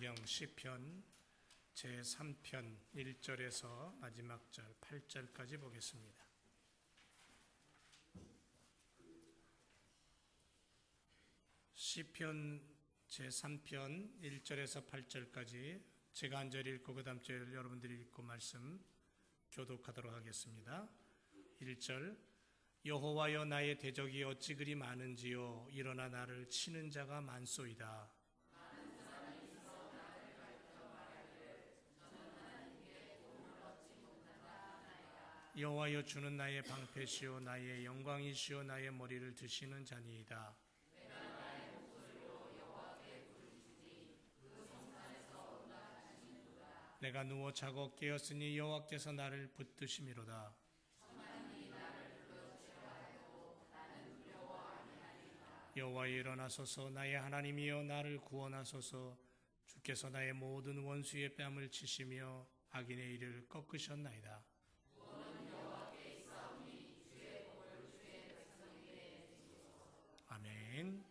성경 시편 제3편 1절에서 마지막 절 8절까지 보겠습니다. 시편 제3편 1절에서 8절까지 제가 한 절 읽고 그 다음 절 여러분들이 읽고 말씀 교독하도록 하겠습니다. 1절 여호와여 나의 대적이 어찌 그리 많은지요 일어나 나를 치는 자가 많소이다. 여호와여 주는 나의 방패시오 나의 영광이시오 나의 머리를 드시는 자니이다. 내가 누워 자고 깨었으니 여호와께서 나를 붙드심이로다. 여호와여 일어나소서 나의 하나님이여 나를 구원하소서. 주께서 나의 모든 원수의 뺨을 치시며 악인의 일을 꺾으셨나이다. 아멘.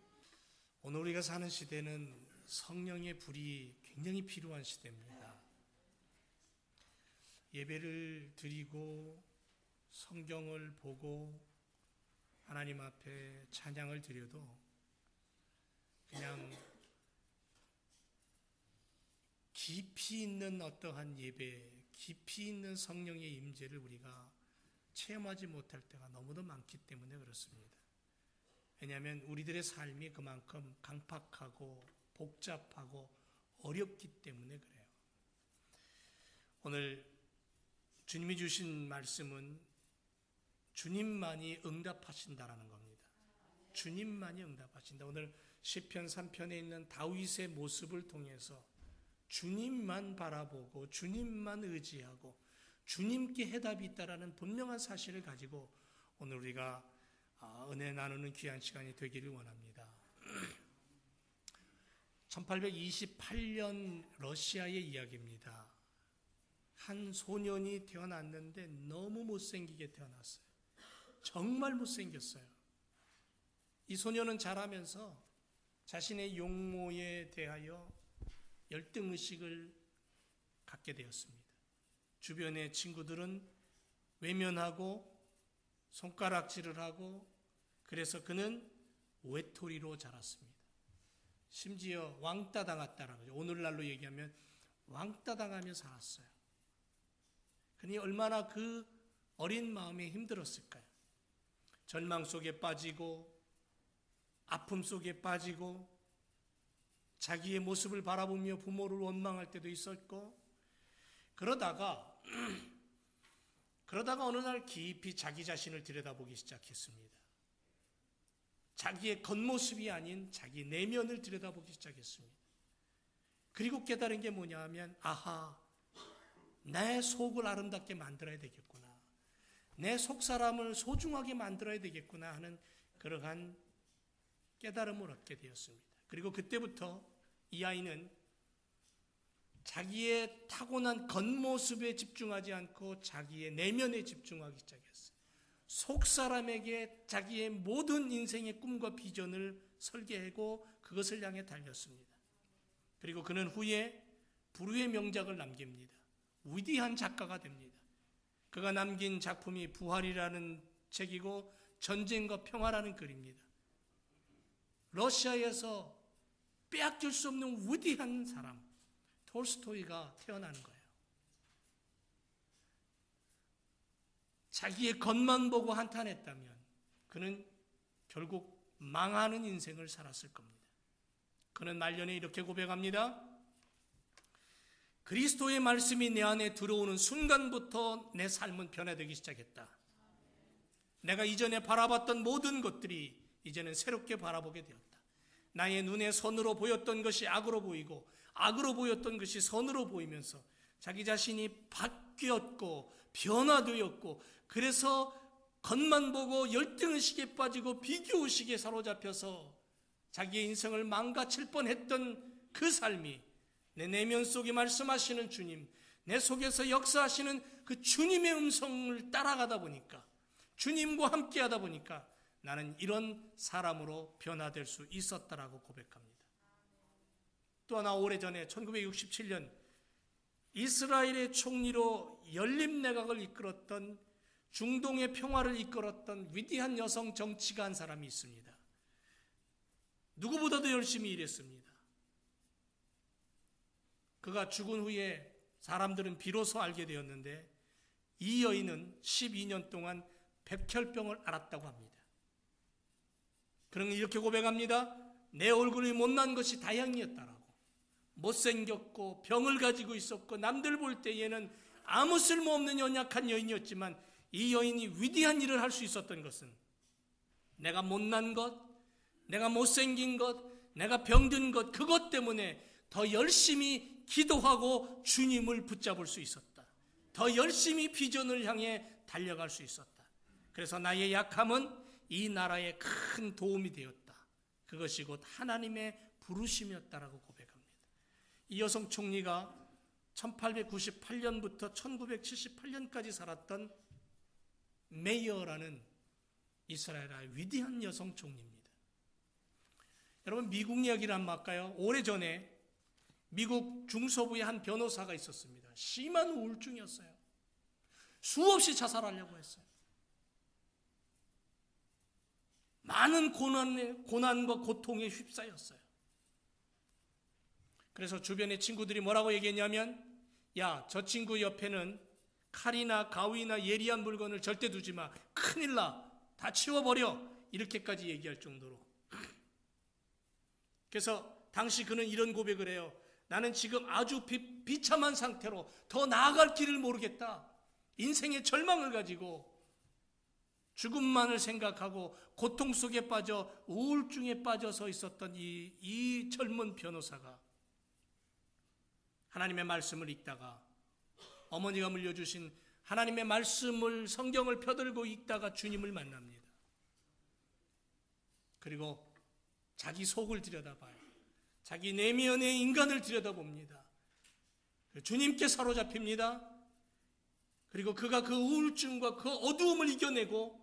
오늘 우리가 사는 시대는 성령의 불이 굉장히 필요한 시대입니다. 예배를 드리고 성경을 보고 하나님 앞에 찬양을 드려도 그냥 깊이 있는 어떠한 예배, 깊이 있는 성령의 임재를 우리가 체험하지 못할 때가 너무도 많기 때문에 그렇습니다. 왜냐하면 우리들의 삶이 그만큼 강팍하고 복잡하고 어렵기 때문에 그래요. 오늘 주님이 주신 말씀은 주님만이 응답하신다라는 겁니다. 주님만이 응답하신다. 오늘 시편 3편에 있는 다윗의 모습을 통해서 주님만 바라보고 주님만 의지하고 주님께 해답이 있다라는 분명한 사실을 가지고 오늘 우리가 은혜 나누는 귀한 시간이 되기를 원합니다. 1828년 러시아의 이야기입니다. 한 소년이 태어났는데 너무 못생기게 태어났어요. 정말 못생겼어요. 이 소년은 자라면서 자신의 용모에 대하여 열등의식을 갖게 되었습니다. 주변의 친구들은 외면하고 손가락질을 하고 그래서 그는 외톨이로 자랐습니다. 심지어 왕따 당했다라는 거죠. 오늘날로 얘기하면 왕따 당하며 살았어요. 그니 얼마나 그 어린 마음에 힘들었을까요? 절망 속에 빠지고 아픔 속에 빠지고 자기의 모습을 바라보며 부모를 원망할 때도 있었고 그러다가 어느 날 깊이 자기 자신을 들여다보기 시작했습니다. 자기의 겉모습이 아닌 자기 내면을 들여다보기 시작했습니다. 그리고 깨달은 게 뭐냐 하면 아하, 내 속을 아름답게 만들어야 되겠구나. 내 속사람을 소중하게 만들어야 되겠구나 하는 그러한 깨달음을 얻게 되었습니다. 그리고 그때부터 이 아이는 자기의 타고난 겉모습에 집중하지 않고 자기의 내면에 집중하기 시작했어요. 속사람에게 자기의 모든 인생의 꿈과 비전을 설계하고 그것을 향해 달렸습니다. 그리고 그는 후에 불후의 명작을 남깁니다. 위대한 작가가 됩니다. 그가 남긴 작품이 부활이라는 책이고 전쟁과 평화라는 글입니다. 러시아에서 빼앗길 수 없는 위대한 사람 톨스토이가 태어나는 거예요. 자기의 겉만 보고 한탄했다면 그는 결국 망하는 인생을 살았을 겁니다. 그는 말년에 이렇게 고백합니다. 그리스도의 말씀이 내 안에 들어오는 순간부터 내 삶은 변화되기 시작했다. 내가 이전에 바라봤던 모든 것들이 이제는 새롭게 바라보게 되었다. 나의 눈에 선으로 보였던 것이 악으로 보이고 악으로 보였던 것이 선으로 보이면서 자기 자신이 바뀌었고 변화되었고 그래서 겉만 보고 열등의식에 빠지고 비교의식에 사로잡혀서 자기의 인생을 망가칠 뻔했던 그 삶이 내 내면 속에 말씀하시는 주님, 내 속에서 역사하시는 그 주님의 음성을 따라가다 보니까 주님과 함께하다 보니까 나는 이런 사람으로 변화될 수 있었다라고 고백합니다. 또 하나 오래전에 1967년 이스라엘의 총리로 연립내각을 이끌었던, 중동의 평화를 이끌었던 위대한 여성 정치가 한 사람이 있습니다. 누구보다도 열심히 일했습니다. 그가 죽은 후에 사람들은 비로소 알게 되었는데, 이 여인은 12년 동안 백혈병을 앓았다고 합니다. 그러면 이렇게 고백합니다. 내 얼굴이 못난 것이 다행이었다라고. 못생겼고 병을 가지고 있었고 남들 볼 때 얘는 아무 쓸모없는 연약한 여인이었지만, 이 여인이 위대한 일을 할 수 있었던 것은 내가 못난 것, 내가 못생긴 것, 내가 병든 것, 그것 때문에 더 열심히 기도하고 주님을 붙잡을 수 있었다. 더 열심히 비전을 향해 달려갈 수 있었다. 그래서 나의 약함은 이 나라에 큰 도움이 되었다. 그것이 곧 하나님의 부르심이었다라고 고백합니다. 이 여성 총리가 1898년부터 1978년까지 살았던 메이어라는 이스라엘의 위대한 여성 총리입니다. 여러분, 미국 이야기를 한번 할까요? 오래전에 미국 중서부에 한 변호사가 있었습니다. 심한 우울증이었어요. 수없이 자살하려고 했어요. 많은 고난과 고통에 휩싸였어요. 그래서 주변의 친구들이 뭐라고 얘기했냐면, 야, 저 친구 옆에는 칼이나 가위나 예리한 물건을 절대 두지 마. 큰일 나. 다 치워버려. 이렇게까지 얘기할 정도로. 그래서 당시 그는 이런 고백을 해요. 나는 지금 아주 비참한 상태로 더 나아갈 길을 모르겠다. 인생의 절망을 가지고 죽음만을 생각하고 고통 속에 빠져 우울증에 빠져서 있었던 이 젊은 변호사가 하나님의 말씀을 읽다가, 어머니가 물려주신 하나님의 말씀을, 성경을 펴들고 읽다가 주님을 만납니다. 그리고 자기 속을 들여다봐요. 자기 내면의 인간을 들여다봅니다. 주님께 사로잡힙니다. 그리고 그가 그 우울증과 그 어두움을 이겨내고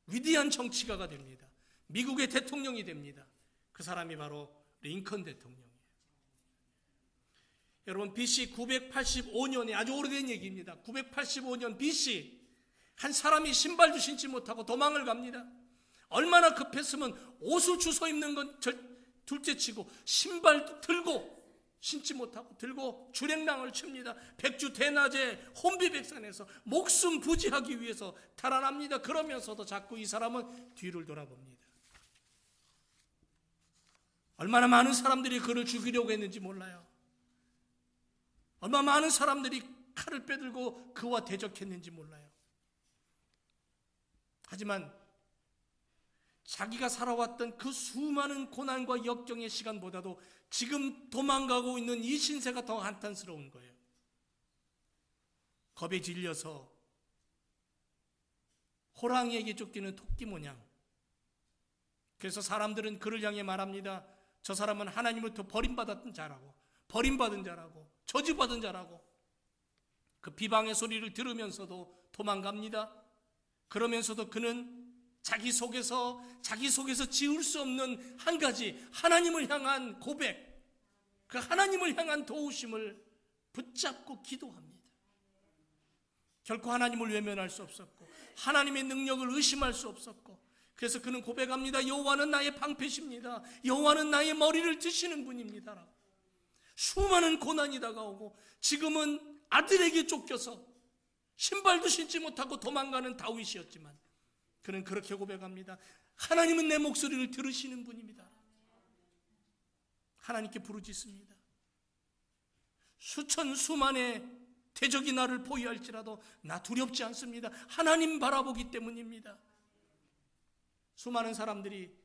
위대한 정치가가 됩니다. 미국의 대통령이 됩니다. 그 사람이 바로 링컨 대통령이에요. 여러분, BC 985년에 아주 오래된 얘기입니다. 985년 BC, 한 사람이 신발도 신지 못하고 도망을 갑니다. 얼마나 급했으면 옷을 주워 입는 건 둘째치고 신발도 들고, 신지 못하고 들고 주랭랑을 칩니다. 백주 대낮에 혼비백산에서 목숨 부지하기 위해서 달아납니다. 그러면서도 자꾸 이 사람은 뒤를 돌아봅니다. 얼마나 많은 사람들이 그를 죽이려고 했는지 몰라요. 얼마나 많은 사람들이 칼을 빼들고 그와 대적했는지 몰라요. 하지만 자기가 살아왔던 그 수많은 고난과 역경의 시간보다도 지금 도망가고 있는 이 신세가 더 한탄스러운 거예요. 겁에 질려서 호랑이에게 쫓기는 토끼 모양. 그래서 사람들은 그를 향해 말합니다. 저 사람은 하나님으로부터 버림받았던 자라고, 버림받은 자라고, 저주받은 자라고. 그 비방의 소리를 들으면서도 도망갑니다. 그러면서도 그는 자기 속에서 지울 수 없는 한 가지 하나님을 향한 고백, 그 하나님을 향한 도우심을 붙잡고 기도합니다. 결코 하나님을 외면할 수 없었고 하나님의 능력을 의심할 수 없었고, 그래서 그는 고백합니다. 여호와는 나의 방패십니다. 여호와는 나의 머리를 드시는 분입니다. 수많은 고난이 다가오고 지금은 아들에게 쫓겨서 신발도 신지 못하고 도망가는 다윗이었지만 그는 그렇게 고백합니다. 하나님은 내 목소리를 들으시는 분입니다. 하나님께 부르짖습니다. 수만의 대적이 나를 포위할지라도 나 두렵지 않습니다. 하나님 바라보기 때문입니다. 수많은 사람들이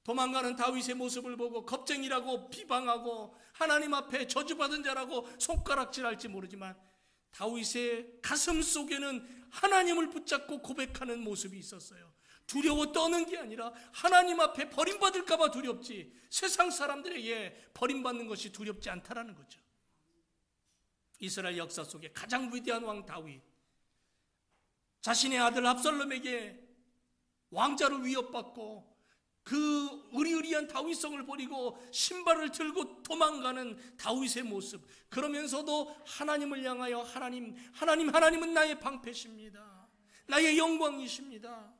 도망가는 다윗의 모습을 보고 겁쟁이라고 비방하고 하나님 앞에 저주받은 자라고 손가락질할지 모르지만, 다윗의 가슴 속에는 하나님을 붙잡고 고백하는 모습이 있었어요. 두려워 떠는 게 아니라 하나님 앞에 버림받을까 봐 두렵지, 세상 사람들에게 버림받는 것이 두렵지 않다라는 거죠. 이스라엘 역사 속에 가장 위대한 왕 다윗, 자신의 아들 압살롬에게 왕자를 위협받고 그 의리의리한 다윗성을 버리고 신발을 들고 도망가는 다윗의 모습, 그러면서도 하나님을 향하여 하나님은 나의 방패십니다, 나의 영광이십니다,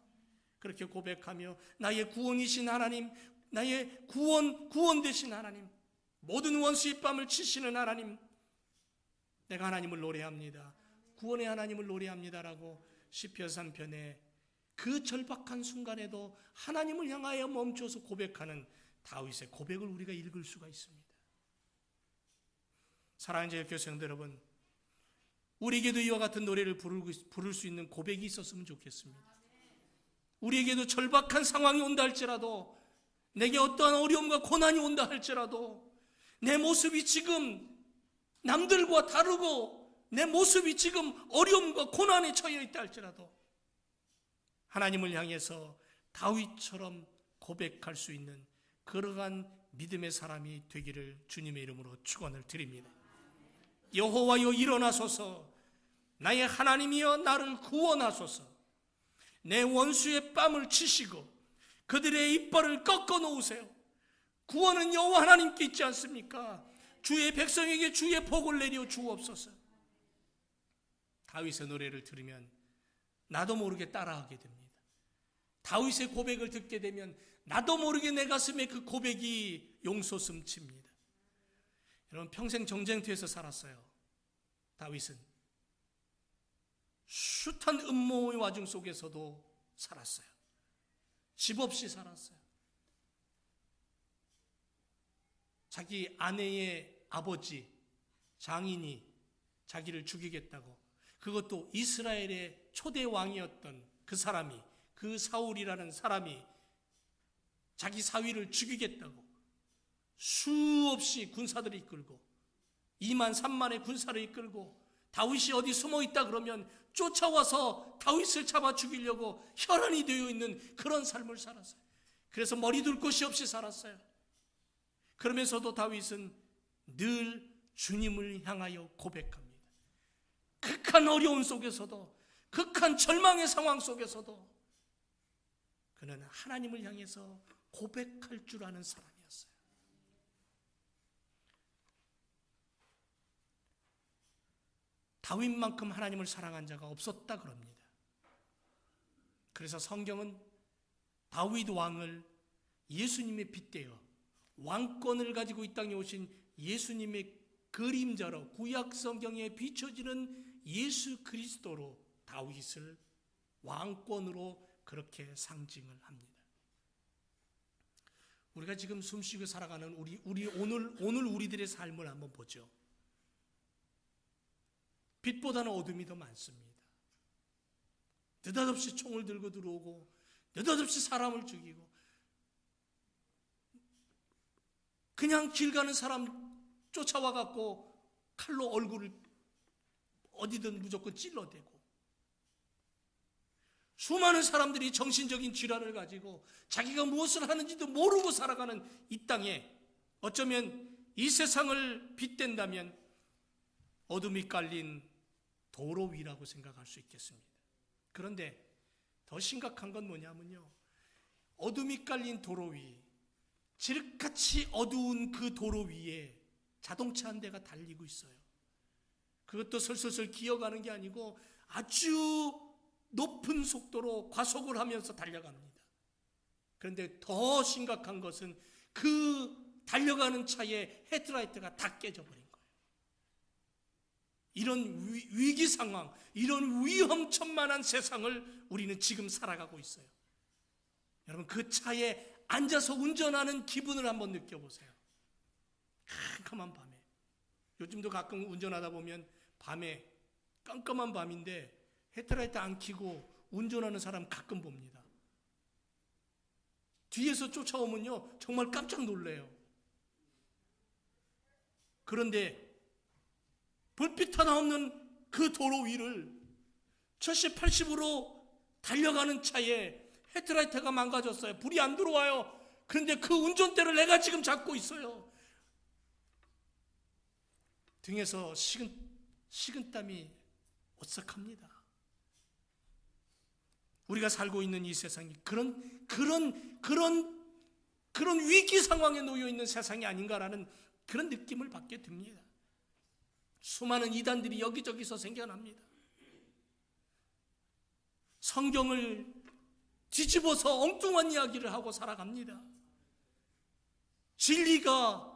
그렇게 고백하며 나의 구원이신 하나님, 나의 구원 되신 하나님, 모든 원수의 뺨을 치시는 하나님, 내가 하나님을 노래합니다, 구원의 하나님을 노래합니다라고 시편 3편에 그 절박한 순간에도 하나님을 향하여 멈춰서 고백하는 다윗의 고백을 우리가 읽을 수가 있습니다. 사랑하는 제교생들 여러분, 우리에게도 이와 같은 노래를 부를 수 있는 고백이 있었으면 좋겠습니다. 우리에게도 절박한 상황이 온다 할지라도, 내게 어떠한 어려움과 고난이 온다 할지라도, 내 모습이 지금 남들과 다르고 내 모습이 지금 어려움과 고난에 처해 있다 할지라도 하나님을 향해서 다윗처럼 고백할 수 있는 그러한 믿음의 사람이 되기를 주님의 이름으로 축원을 드립니다. 여호와여 일어나소서, 나의 하나님이여 나를 구원하소서. 내 원수의 뺨을 치시고 그들의 이빨을 꺾어 놓으세요. 구원은 여호와 하나님께 있지 않습니까? 주의 백성에게 주의 복을 내려 주옵소서. 다윗의 노래를 들으면 나도 모르게 따라하게 됩니다. 다윗의 고백을 듣게 되면 나도 모르게 내 가슴에 그 고백이 용솟음 칩니다. 여러분, 평생 정쟁터에서 살았어요. 다윗은 숱한 음모의 와중 속에서도 살았어요. 집 없이 살았어요. 자기 아내의 아버지 장인이 자기를 죽이겠다고, 그것도 이스라엘의 초대 왕이었던 그 사람이, 그 사울이라는 사람이 자기 사위를 죽이겠다고 수없이 군사들을 이끌고 2만 3만의 군사를 이끌고 다윗이 어디 숨어 있다 그러면 쫓아와서 다윗을 잡아 죽이려고 혈안이 되어 있는 그런 삶을 살았어요. 그래서 머리 둘 곳이 없이 살았어요. 그러면서도 다윗은 늘 주님을 향하여 고백합니다. 극한 어려움 속에서도, 극한 절망의 상황 속에서도 그는 하나님을 향해서 고백할 줄 아는 사람이었어요. 다윗만큼 하나님을 사랑한 자가 없었다 그럽니다. 그래서 성경은 다윗 왕을 예수님에 빗대어 왕권을 가지고 이 땅에 오신 예수님의 그림자로, 구약 성경에 비춰지는 예수 그리스도로 다윗을 왕권으로 그렇게 상징을 합니다. 우리가 지금 숨쉬고 살아가는 오늘 우리들의 삶을 한번 보죠. 빛보다는 어둠이 더 많습니다. 느닷없이 총을 들고 들어오고 느닷없이 사람을 죽이고, 그냥 길 가는 사람 쫓아와 갖고 칼로 얼굴을 어디든 무조건 찔러대고, 수많은 사람들이 정신적인 질환을 가지고 자기가 무엇을 하는지도 모르고 살아가는 이 땅에 어쩌면 이 세상을 빗댄다면 어둠이 깔린 도로 위라고 생각할 수 있겠습니다. 그런데 더 심각한 건 뭐냐면요, 어둠이 깔린 도로 위, 칠흑같이 어두운 그 도로 위에 자동차 한 대가 달리고 있어요. 그것도 슬슬 기어가는 게 아니고 아주 높은 속도로 과속을 하면서 달려갑니다. 그런데 더 심각한 것은 그 달려가는 차의 헤드라이트가 다 깨져버린 거예요. 이런 위기 상황, 이런 위험천만한 세상을 우리는 지금 살아가고 있어요. 여러분, 그 차에 앉아서 운전하는 기분을 한번 느껴보세요. 깜깜한 밤에, 요즘도 가끔 운전하다 보면 밤에 깜깜한 밤인데 헤드라이트 안 켜고 운전하는 사람 가끔 봅니다. 뒤에서 쫓아오면요 정말 깜짝 놀래요. 그런데 불빛 하나 없는 그 도로 위를 70, 80으로 달려가는 차에 헤드라이트가 망가졌어요. 불이 안 들어와요. 그런데 그 운전대를 내가 지금 잡고 있어요. 등에서 식은땀이 오싹합니다. 우리가 살고 있는 이 세상이 그런 그런 위기 상황에 놓여 있는 세상이 아닌가라는 그런 느낌을 받게 됩니다. 수많은 이단들이 여기저기서 생겨납니다. 성경을 뒤집어서 엉뚱한 이야기를 하고 살아갑니다. 진리가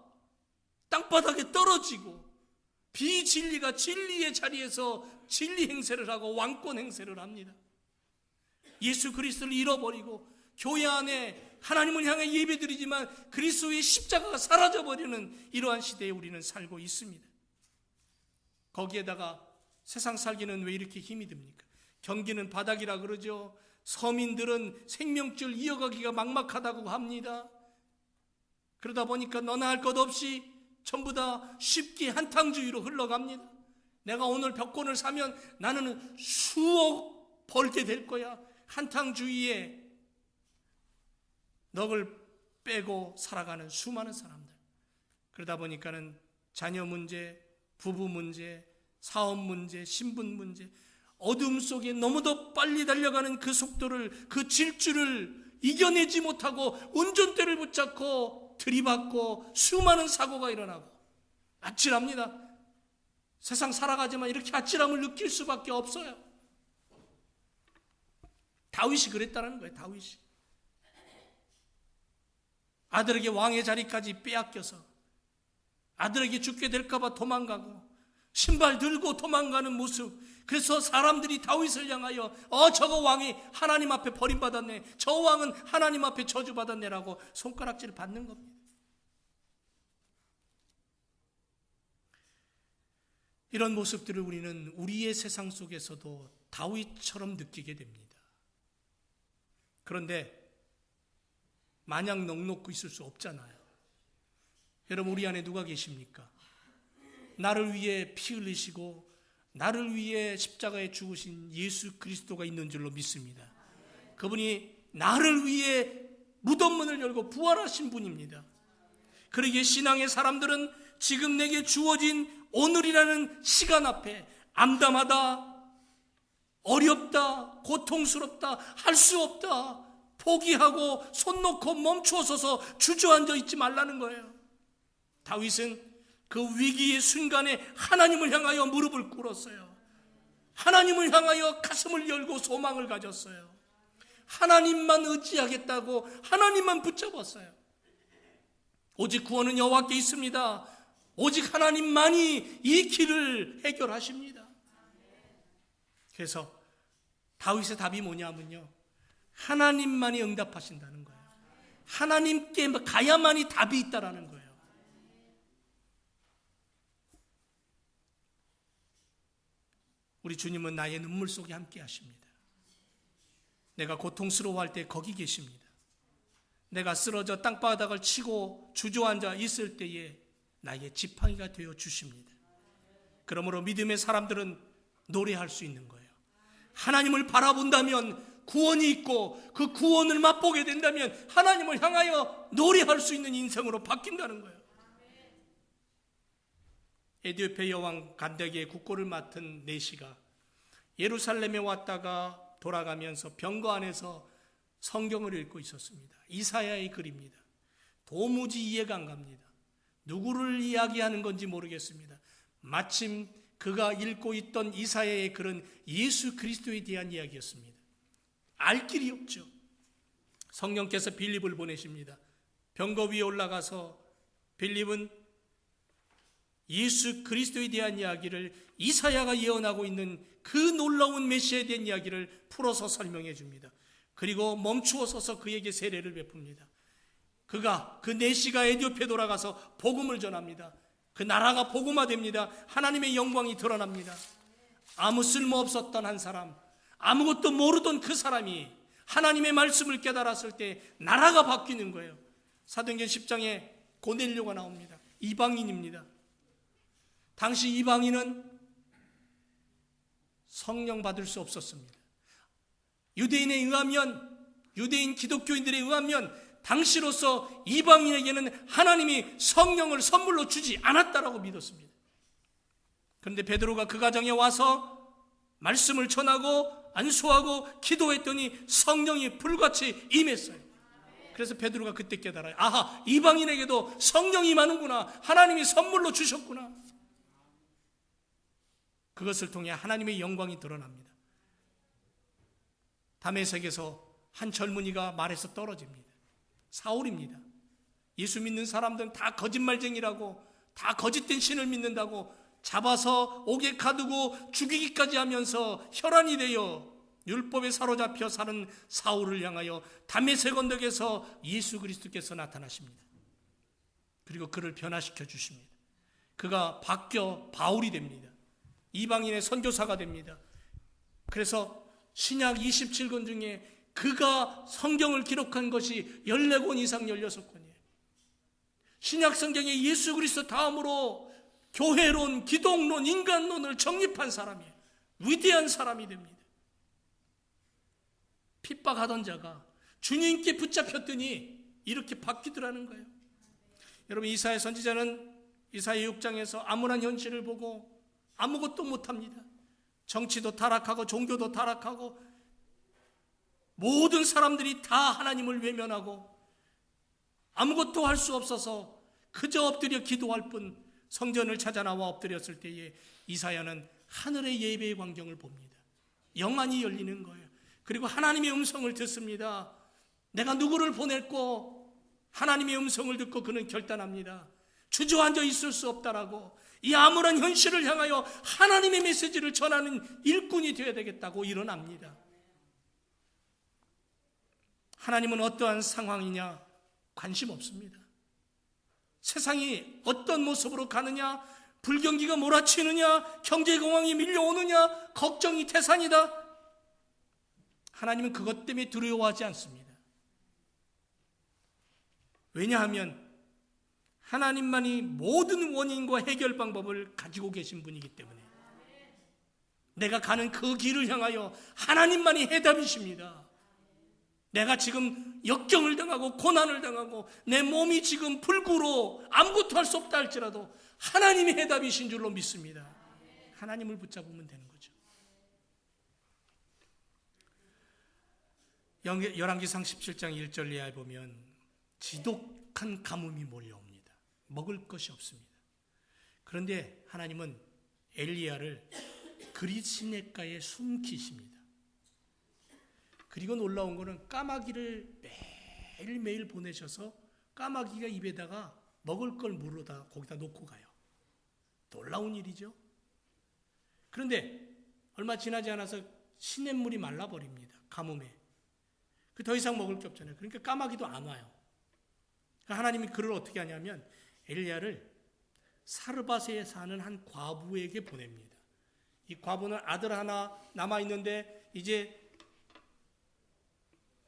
땅바닥에 떨어지고 비진리가 진리의 자리에서 진리 행세를 하고 왕권 행세를 합니다. 예수 그리스도를 잃어버리고 교회 안에 하나님을 향해 예배드리지만 그리스도의 십자가가 사라져버리는 이러한 시대에 우리는 살고 있습니다. 거기에다가 세상 살기는 왜 이렇게 힘이 듭니까? 경기는 바닥이라 그러죠. 서민들은 생명줄 이어가기가 막막하다고 합니다. 그러다 보니까 너나 할 것 없이 전부 다 쉽게 한탕주의로 흘러갑니다. 내가 오늘 벽권을 사면 나는 수억 벌게 될 거야. 한탕주의에 넋을 빼고 살아가는 수많은 사람들. 그러다 보니까는 자녀 문제, 부부 문제, 사업 문제, 신분 문제, 어둠 속에 너무도 빨리 달려가는 그 속도를, 그 질주를 이겨내지 못하고 운전대를 붙잡고 들이받고 수많은 사고가 일어나고 아찔합니다. 세상 살아가지만 이렇게 아찔함을 느낄 수밖에 없어요. 다윗이 그랬다는 거예요. 다윗이 아들에게 왕의 자리까지 빼앗겨서 아들에게 죽게 될까 봐 도망가고 신발 들고 도망가는 모습. 그래서 사람들이 다윗을 향하여 저거 왕이 하나님 앞에 버림받았네, 저 왕은 하나님 앞에 저주받았네라고 손가락질 받는 겁니다. 이런 모습들을 우리는 우리의 세상 속에서도 다윗처럼 느끼게 됩니다. 그런데 마냥 넋놓고 있을 수 없잖아요. 여러분, 우리 안에 누가 계십니까? 나를 위해 피 흘리시고 나를 위해 십자가에 죽으신 예수 그리스도가 있는 줄로 믿습니다. 그분이 나를 위해 무덤문을 열고 부활하신 분입니다. 그러기에 신앙의 사람들은 지금 내게 주어진 오늘이라는 시간 앞에 암담하다, 어렵다, 고통스럽다, 할 수 없다, 포기하고 손 놓고 멈추어 서서 주저앉아 있지 말라는 거예요. 다윗은 그 위기의 순간에 하나님을 향하여 무릎을 꿇었어요. 하나님을 향하여 가슴을 열고 소망을 가졌어요. 하나님만 의지하겠다고 하나님만 붙잡았어요. 오직 구원은 여호와께 있습니다. 오직 하나님만이 이 길을 해결하십니다. 그래서 다윗의 답이 뭐냐면요, 하나님만이 응답하신다는 거예요. 하나님께 가야만이 답이 있다라는 거예요. 우리 주님은 나의 눈물 속에 함께 하십니다. 내가 고통스러워할 때 거기 계십니다. 내가 쓰러져 땅바닥을 치고 주저앉아 있을 때에 나의 지팡이가 되어 주십니다. 그러므로 믿음의 사람들은 노래할 수 있는 거예요. 하나님을 바라본다면 구원이 있고 그 구원을 맛보게 된다면 하나님을 향하여 노래할 수 있는 인생으로 바뀐다는 거예요. 에디오피아 여왕 간다기의 국고를 맡은 내시가 예루살렘에 왔다가 돌아가면서 병거 안에서 성경을 읽고 있었습니다. 이사야의 글입니다. 도무지 이해가 안 갑니다. 누구를 이야기하는 건지 모르겠습니다. 마침 그가 읽고 있던 이사야의 글은 예수 그리스도에 대한 이야기였습니다. 알 길이 없죠. 성령께서 빌립을 보내십니다. 병거 위에 올라가서 빌립은 예수 그리스도에 대한 이야기를, 이사야가 예언하고 있는 그 놀라운 메시아에 대한 이야기를 풀어서 설명해 줍니다. 그리고 멈추어 서서 그에게 세례를 베풉니다. 그 내시가 에디오피아에 돌아가서 복음을 전합니다. 그 나라가 복음화됩니다. 하나님의 영광이 드러납니다. 아무 쓸모 없었던 한 사람, 아무것도 모르던 그 사람이 하나님의 말씀을 깨달았을 때 나라가 바뀌는 거예요. 사도행전 10장에 고넬료가 나옵니다. 이방인입니다. 당시 이방인은 성령 받을 수 없었습니다. 유대인 기독교인들에 의하면 당시로서 이방인에게는 하나님이 성령을 선물로 주지 않았다라고 믿었습니다. 그런데 베드로가 그 가정에 와서 말씀을 전하고 안수하고 기도했더니 성령이 불같이 임했어요. 그래서 베드로가 그때 깨달아요. 아하, 이방인에게도 성령이 임하는구나. 하나님이 선물로 주셨구나. 그것을 통해 하나님의 영광이 드러납니다. 다메섹에서 한 젊은이가 말에서 떨어집니다. 사울입니다. 예수 믿는 사람들은 다 거짓말쟁이라고, 다 거짓된 신을 믿는다고 잡아서 옥에 가두고 죽이기까지 하면서 혈안이 되어 율법에 사로잡혀 사는 사울을 향하여 다메섹 언덕에서 예수 그리스도께서 나타나십니다. 그리고 그를 변화시켜 주십니다. 그가 바뀌어 바울이 됩니다. 이방인의 선교사가 됩니다. 그래서 신약 27권 중에 그가 성경을 기록한 것이 14권 이상 16권이에요. 신약 성경에 예수 그리스도 다음으로 교회론, 기독론, 인간론을 정립한 사람이에요. 위대한 사람이 됩니다. 핍박하던 자가 주님께 붙잡혔더니 이렇게 바뀌더라는 거예요. 여러분, 이사야 선지자는 이사야 6장에서 암울한 현실을 보고 아무것도 못합니다. 정치도 타락하고 종교도 타락하고 모든 사람들이 다 하나님을 외면하고 아무것도 할 수 없어서 그저 엎드려 기도할 뿐 성전을 찾아 나와 엎드렸을 때에 이사야는 하늘의 예배의 광경을 봅니다. 영안이 열리는 거예요. 그리고 하나님의 음성을 듣습니다. 내가 누구를 보냈고 하나님의 음성을 듣고 그는 결단합니다. 주저앉아 있을 수 없다라고, 이 암울한 현실을 향하여 하나님의 메시지를 전하는 일꾼이 되어야 되겠다고 일어납니다. 하나님은 어떠한 상황이냐 관심 없습니다. 세상이 어떤 모습으로 가느냐, 불경기가 몰아치느냐, 경제공황이 밀려오느냐, 걱정이 태산이다. 하나님은 그것 때문에 두려워하지 않습니다. 왜냐하면 하나님만이 모든 원인과 해결 방법을 가지고 계신 분이기 때문에 내가 가는 그 길을 향하여 하나님만이 해답이십니다. 내가 지금 역경을 당하고 고난을 당하고 내 몸이 지금 불구로 아무것도 할 수 없다 할지라도 하나님이 해답이신 줄로 믿습니다. 하나님을 붙잡으면 되는 거죠. 열왕기상 17장 1절 이하에 보면 지독한 가뭄이 몰려옵니다. 먹을 것이 없습니다. 그런데 하나님은 엘리야를 그릿시냇가에 숨기십니다. 그리고 놀라운 거는 까마귀를 매일매일 보내셔서 까마귀가 입에다가 먹을 걸 물어다 거기다 놓고 가요. 놀라운 일이죠. 그런데 얼마 지나지 않아서 시냇물이 말라버립니다. 가뭄에. 더 이상 먹을 게 없잖아요. 그러니까 까마귀도 안 와요. 하나님이 그를 어떻게 하냐면 엘리야를 사르밧에 사는 한 과부에게 보냅니다. 이 과부는 아들 하나 남아있는데 이제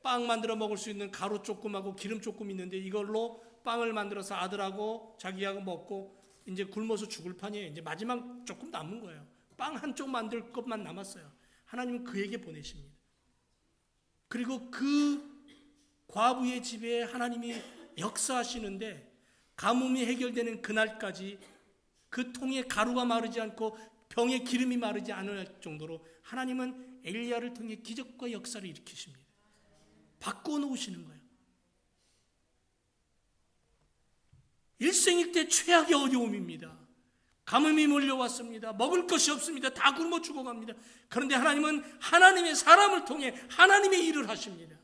빵 만들어 먹을 수 있는 가루 조금하고 기름 조금 있는데 이걸로 빵을 만들어서 아들하고 자기하고 먹고 이제 굶어서 죽을 판이에요. 이제 마지막 조금 남은 거예요. 빵 한쪽 만들 것만 남았어요. 하나님은 그에게 보내십니다. 그리고 그 과부의 집에 하나님이 역사하시는데 가뭄이 해결되는 그날까지 그 통에 가루가 마르지 않고 병에 기름이 마르지 않을 정도로 하나님은 엘리야를 통해 기적과 역사를 일으키십니다. 바꾸어 놓으시는 거예요. 일생일대 최악의 어려움입니다. 가뭄이 몰려왔습니다. 먹을 것이 없습니다. 다 굶어 죽어갑니다. 그런데 하나님은 하나님의 사람을 통해 하나님의 일을 하십니다.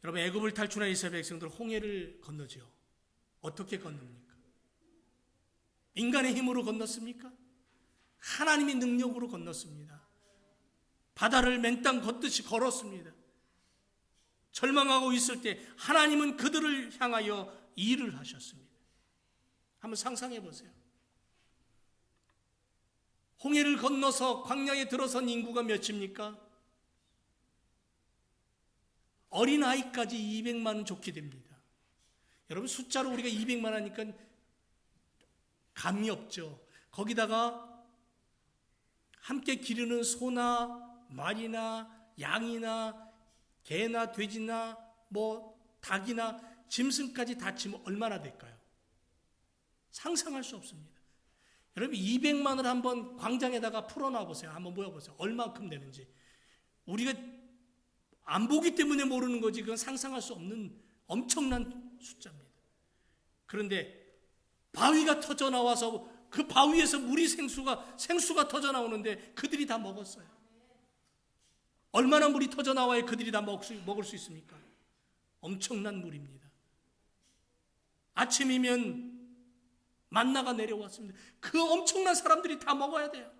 여러분, 애굽을 탈출한 이스라엘 백성들 홍해를 건너죠. 어떻게 건넙니까? 인간의 힘으로 건넜습니까? 하나님의 능력으로 건넜습니다. 바다를 맨땅 걷듯이 걸었습니다. 절망하고 있을 때 하나님은 그들을 향하여 일을 하셨습니다. 한번 상상해 보세요. 홍해를 건너서 광야에 들어선 인구가 몇입니까? 어린아이까지 200만은 좋게 됩니다. 여러분, 숫자로 우리가 200만 하니까 감이 없죠. 거기다가 함께 기르는 소나 말이나 양이나 개나 돼지나 닭이나 짐승까지 다 치면 얼마나 될까요? 상상할 수 없습니다. 여러분, 200만을 한번 광장에다가 풀어놔 보세요. 한번 모여보세요. 얼마큼 되는지. 우리가 안 보기 때문에 모르는 거지 그건 상상할 수 없는 엄청난 숫자입니다. 그런데 바위가 터져 나와서 그 바위에서 물이 생수가 터져 나오는데 그들이 다 먹었어요. 얼마나 물이 터져 나와야 그들이 다 먹을 수 있습니까? 엄청난 물입니다. 아침이면 만나가 내려왔습니다. 그 엄청난 사람들이 다 먹어야 돼요.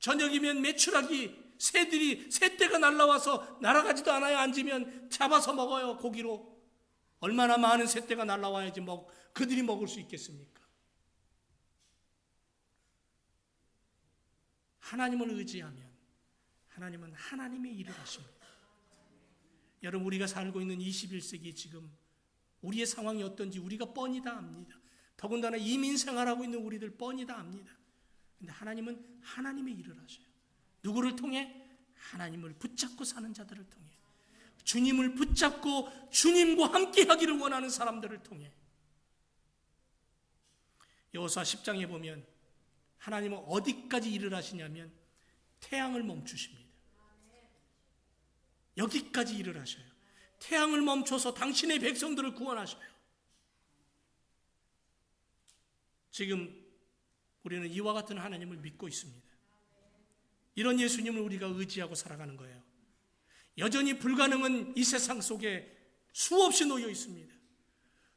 저녁이면 메추라기 새떼가 날라와서 날아가지도 않아요. 앉으면 잡아서 먹어요. 고기로. 얼마나 많은 새떼가 날라와야지 그들이 먹을 수 있겠습니까? 하나님을 의지하면 하나님은 하나님의 일을 하십니다. 여러분, 우리가 살고 있는 21세기 지금 우리의 상황이 어떤지 우리가 뻔히 다 압니다. 더군다나 이민 생활하고 있는 우리들 뻔히 다 압니다. 그런데 하나님은 하나님의 일을 하셔요. 누구를 통해? 하나님을 붙잡고 사는 자들을 통해, 주님을 붙잡고 주님과 함께 하기를 원하는 사람들을 통해. 여호수아 10장에 보면 하나님은 어디까지 일을 하시냐면 태양을 멈추십니다. 여기까지 일을 하셔요. 태양을 멈춰서 당신의 백성들을 구원하셔요. 지금 우리는 이와 같은 하나님을 믿고 있습니다. 이런 예수님을 우리가 의지하고 살아가는 거예요. 여전히 불가능은 이 세상 속에 수없이 놓여 있습니다.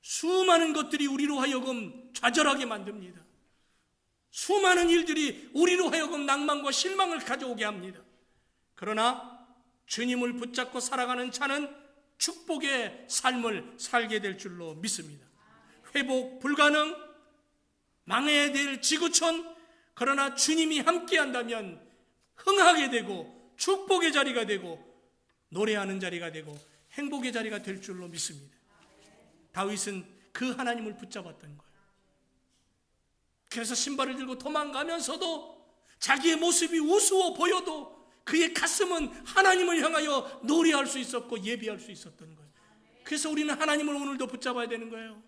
수많은 것들이 우리로 하여금 좌절하게 만듭니다. 수많은 일들이 우리로 하여금 낭만과 실망을 가져오게 합니다. 그러나 주님을 붙잡고 살아가는 자는 축복의 삶을 살게 될 줄로 믿습니다. 회복 불가능, 망해야 될 지구촌, 그러나 주님이 함께 한다면 흥하게 되고 축복의 자리가 되고 노래하는 자리가 되고 행복의 자리가 될 줄로 믿습니다. 다윗은 그 하나님을 붙잡았던 거예요. 그래서 신발을 들고 도망가면서도 자기의 모습이 우스워 보여도 그의 가슴은 하나님을 향하여 노래할 수 있었고 예배할 수 있었던 거예요. 그래서 우리는 하나님을 오늘도 붙잡아야 되는 거예요.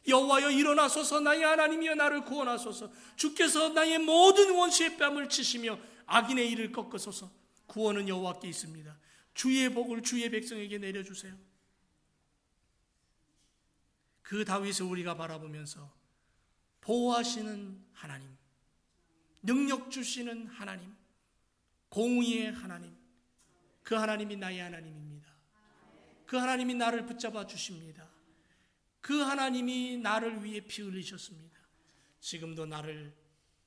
여호와여 일어나소서, 나의 하나님이여 나를 구원하소서. 주께서 나의 모든 원수의 뺨을 치시며 악인의 일을 꺾으소서. 구원은 여호와께 있습니다. 주의 복을 주의 백성에게 내려주세요. 그 다윗을 우리가 바라보면서 보호하시는 하나님, 능력 주시는 하나님, 공의의 하나님, 그 하나님이 나의 하나님입니다. 그 하나님이 나를 붙잡아 주십니다. 그 하나님이 나를 위해 피 흘리셨습니다. 지금도 나를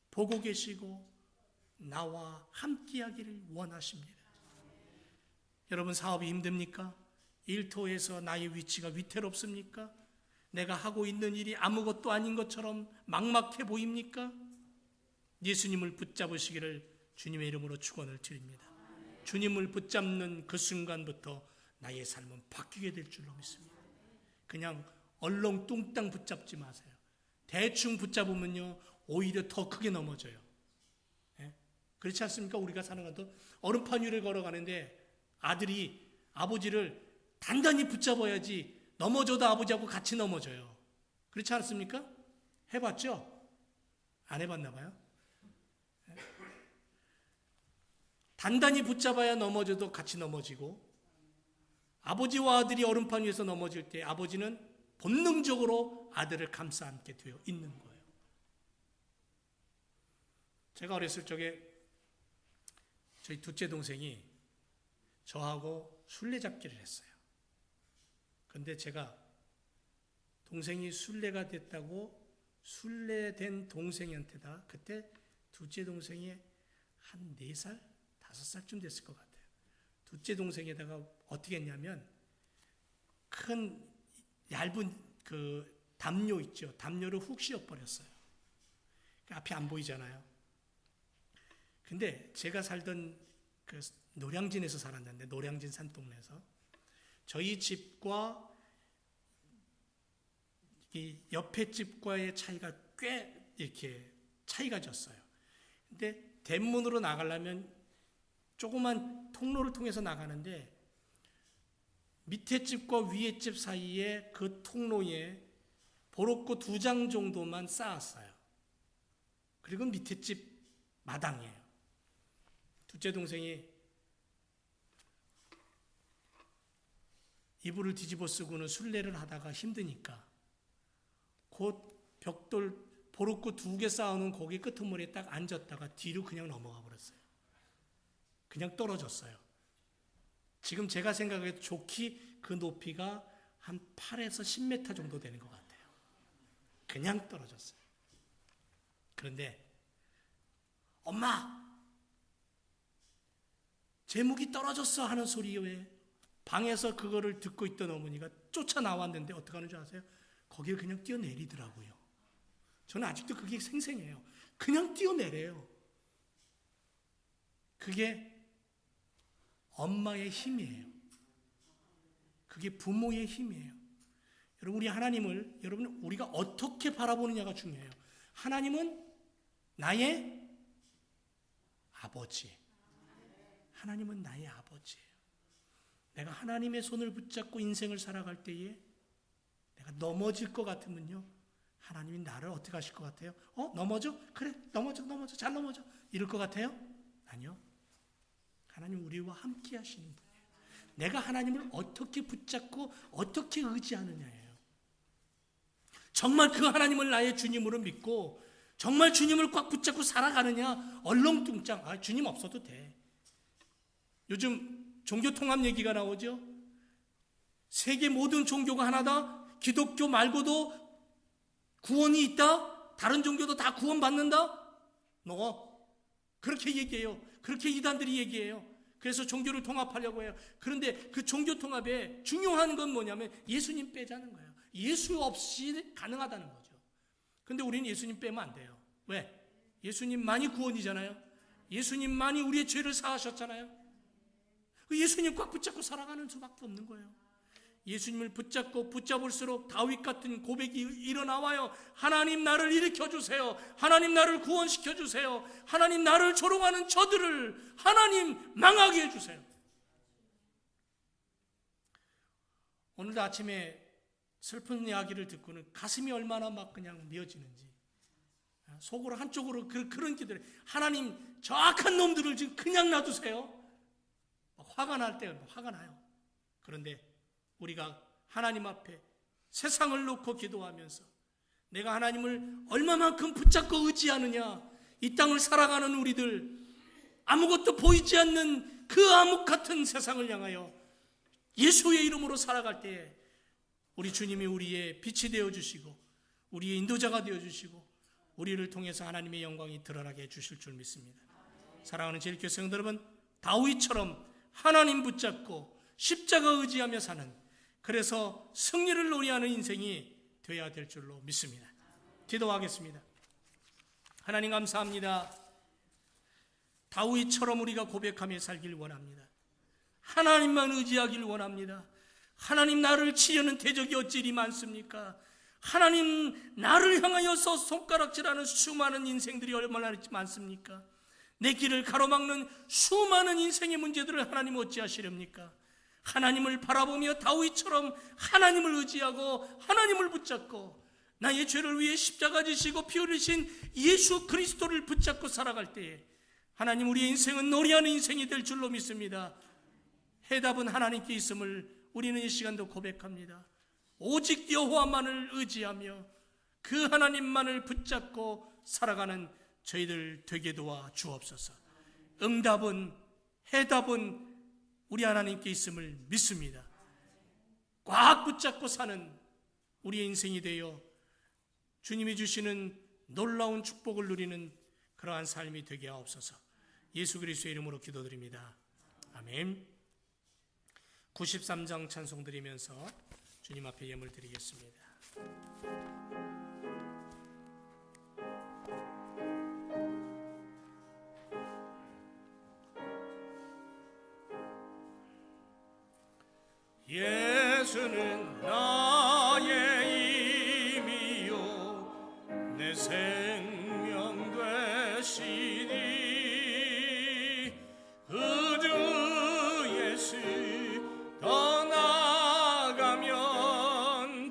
보고 계시고 나와 함께하기를 원하십니다. 여러분, 사업이 힘듭니까? 일터에서 나의 위치가 위태롭습니까? 내가 하고 있는 일이 아무것도 아닌 것처럼 막막해 보입니까? 예수님을 붙잡으시기를 주님의 이름으로 축원을 드립니다. 주님을 붙잡는 그 순간부터 나의 삶은 바뀌게 될 줄로 믿습니다. 그냥 얼렁뚱땅 붙잡지 마세요. 대충 붙잡으면요 오히려 더 크게 넘어져요. 그렇지 않습니까? 우리가 사는 것도 얼음판 위를 걸어가는데 아들이 아버지를 단단히 붙잡아야지 넘어져도 아버지하고 같이 넘어져요. 그렇지 않습니까? 해봤죠? 안 해봤나 봐요. 단단히 붙잡아야 넘어져도 같이 넘어지고, 아버지와 아들이 얼음판 위에서 넘어질 때 아버지는 본능적으로 아들을 감싸 안게 되어 있는 거예요. 제가 어렸을 적에 저희 둘째 동생이 저하고 술래잡기를 했어요. 근데 제가 동생이 술래가 됐다고 술래된 동생한테다, 그때 둘째 동생이 한 4살, 5살쯤 됐을 것 같아요. 둘째 동생에다가 어떻게 했냐면 큰 얇은 그 담요 있죠. 담요를 훅 씌워버렸어요. 앞이 안 보이잖아요. 근데 제가 살던 그 노량진에서 살았는데, 노량진 산동네에서 저희 집과 이 옆에 집과의 차이가 꽤 이렇게 차이가 졌어요. 근데 대문으로 나가려면 조그만 통로를 통해서 나가는데 밑에 집과 위에 집 사이에 그 통로에 보로코 2장 정도만 쌓았어요. 그리고 밑에 집 마당이에요. 둘째 동생이 이불을 뒤집어 쓰고는 순례를 하다가 힘드니까 곧 벽돌 보르코 2개 쌓아놓은 거기 끄트머리에 딱 앉았다가 뒤로 그냥 넘어가 버렸어요. 그냥 떨어졌어요. 지금 제가 생각해도 좋게 그 높이가 한 8에서 10m 정도 되는 것 같아요. 그냥 떨어졌어요. 그런데 엄마, 제 무기 떨어졌어 하는 소리에 방에서 그거를 듣고 있던 어머니가 쫓아 나왔는데 어떻게 하는 줄 아세요? 거기를 그냥 뛰어내리더라고요. 저는 아직도 그게 생생해요. 그냥 뛰어내려요. 그게 엄마의 힘이에요. 그게 부모의 힘이에요. 여러분, 우리 하나님을 여러분 우리가 어떻게 바라보느냐가 중요해요. 하나님은 나의 아버지. 하나님은 나의 아버지예요. 내가 하나님의 손을 붙잡고 인생을 살아갈 때에 내가 넘어질 것 같으면요, 하나님이 나를 어떻게 하실 것 같아요? 넘어져? 그래, 넘어져, 잘 넘어져. 이럴 것 같아요? 아니요. 하나님 우리와 함께 하시는 분이에요. 내가 하나님을 어떻게 붙잡고 어떻게 의지하느냐예요. 정말 그 하나님을 나의 주님으로 믿고 정말 주님을 꽉 붙잡고 살아가느냐, 얼렁뚱땅, 주님 없어도 돼. 요즘 종교 통합 얘기가 나오죠. 세계 모든 종교가 하나다. 기독교 말고도 구원이 있다. 다른 종교도 다 구원받는다. 그렇게 얘기해요. 그렇게 이단들이 얘기해요. 그래서 종교를 통합하려고 해요. 그런데 그 종교 통합에 중요한 건 뭐냐면 예수님 빼자는 거예요. 예수 없이 가능하다는 거죠. 근데 우리는 예수님 빼면 안 돼요. 왜? 예수님만이 구원이잖아요. 예수님만이 우리의 죄를 사하셨잖아요. 예수님 꽉 붙잡고 살아가는 수밖에 없는 거예요. 예수님을 붙잡을수록 다윗 같은 고백이 일어나와요. 하나님 나를 일으켜주세요. 하나님 나를 구원시켜주세요. 하나님 나를 조롱하는 저들을 하나님 망하게 해주세요. 오늘도 아침에 슬픈 이야기를 듣고는 가슴이 얼마나 막 그냥 미어지는지, 속으로 한쪽으로 그런 기도를, 하나님 저 악한 놈들을 지금 그냥 놔두세요. 화가 날 때 화가 나요. 그런데 우리가 하나님 앞에 세상을 놓고 기도하면서 내가 하나님을 얼마만큼 붙잡고 의지하느냐, 이 땅을 살아가는 우리들, 아무것도 보이지 않는 그 암흑 같은 세상을 향하여 예수의 이름으로 살아갈 때에 우리 주님이 우리의 빛이 되어주시고 우리의 인도자가 되어주시고 우리를 통해서 하나님의 영광이 드러나게 해주실 줄 믿습니다. 사랑하는 제일교회 성도 여러분, 다윗처럼 하나님 붙잡고 십자가 의지하며 사는, 그래서 승리를 노래하는 인생이 되어야 될 줄로 믿습니다. 기도하겠습니다. 하나님 감사합니다. 다윗처럼 우리가 고백하며 살길 원합니다. 하나님만 의지하길 원합니다. 하나님 나를 치려는 대적이 어찌 이리 많습니까? 하나님 나를 향하여서 손가락질하는 수많은 인생들이 얼마나 많습니까? 내 길을 가로막는 수많은 인생의 문제들을 하나님 어찌하시렵니까? 하나님을 바라보며 다윗처럼 하나님을 의지하고 하나님을 붙잡고 나의 죄를 위해 십자가 지시고 피 흘리신 예수 그리스도를 붙잡고 살아갈 때에 하나님 우리의 인생은 노래하는 인생이 될 줄로 믿습니다. 해답은 하나님께 있음을 우리는 이 시간도 고백합니다. 오직 여호와만을 의지하며 그 하나님만을 붙잡고 살아가는 저희들 되게 도와 주옵소서. 응답은, 해답은 우리 하나님께 있음을 믿습니다. 꽉 붙잡고 사는 우리의 인생이 되어 주님이 주시는 놀라운 축복을 누리는 그러한 삶이 되게 하옵소서. 예수 그리스도의 이름으로 기도드립니다. 아멘. 93장 찬송 드리면서 주님 앞에 예물 드리겠습니다. 예수는 나의 힘이요 내 생명 되시니 그 주 예수 떠나가면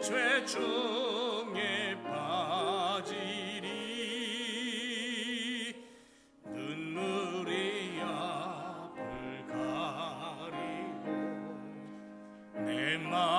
죄 중에 빠지리 눈물이 앞을 가리고 내 마음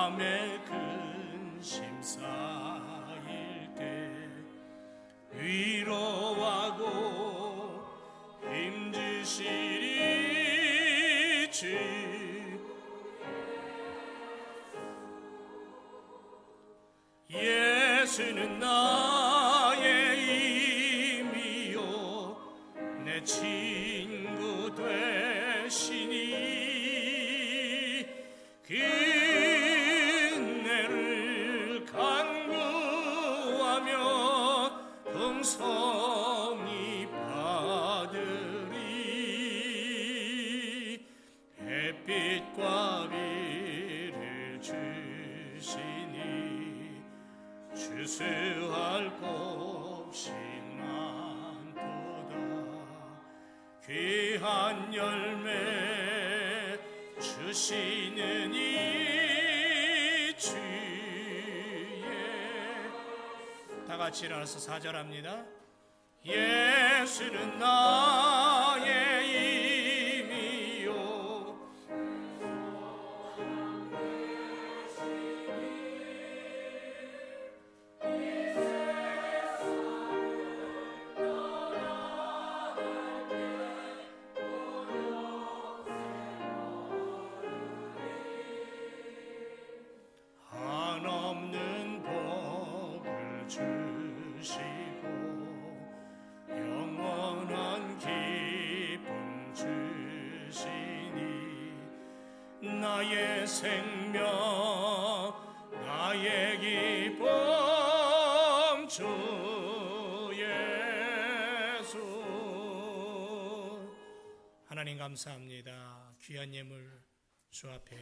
영성이 받으리 햇빛과 비를 주시니 주수할 곱신 많도다 귀한 열매 주시는 이 주의 다 같이 일어나서 사절합니다. 예수는 나의 힘이요 한없는 복을 주시고 영원한 기쁨 주시니 나의 생명 나의 기쁨 주 예수. 하나님 감사합니다. 귀한 예물 주 앞에